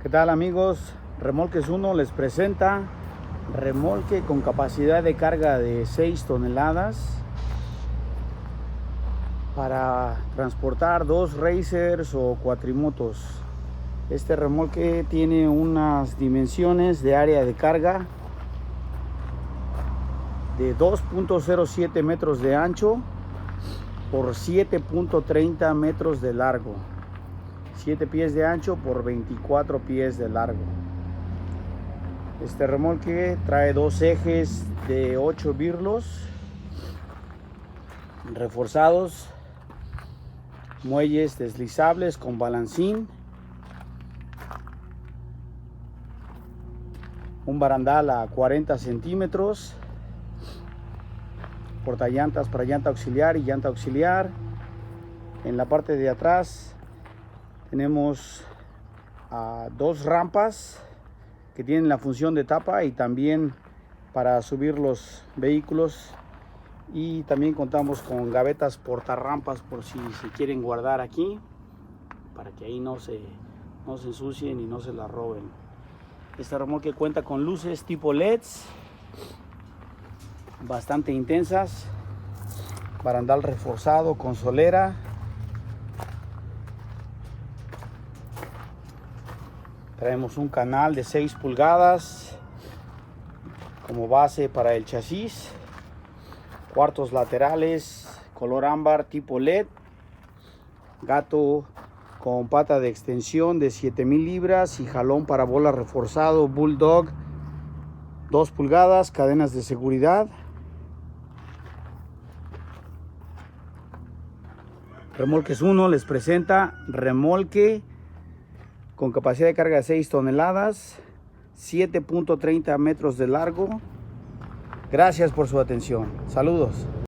¿Qué tal, amigos? Remolques 1 les presenta remolque con capacidad de carga de 6 toneladas para transportar 2 racers o cuatrimotos. Este remolque tiene unas dimensiones de área de carga de 2.07 metros de ancho por 7.30 metros de largo. 7 pies de ancho por 24 pies de largo. Este remolque trae 2 ejes de 8 birlos reforzados, muelles deslizables con balancín, un barandal a 40 centímetros, portallantas para llanta auxiliar y llanta auxiliar. En la parte de atrás tenemos 2 rampas que tienen la función de tapa y también para subir los vehículos, y también contamos con gavetas portarrampas por si se quieren guardar aquí, para que ahí no se ensucien y no se la roben. Este remolque cuenta con luces tipo LEDs bastante intensas, barandal reforzado con solera, traemos un canal de 6 pulgadas como base para el chasis, cuartos laterales color ámbar tipo LED, gato con pata de extensión de 7000 libras y jalón para bola reforzado Bulldog 2 pulgadas, cadenas de seguridad. Remolques 1 les presenta remolque con capacidad de carga de 6 toneladas, 7.30 metros de largo. Gracias por su atención. Saludos.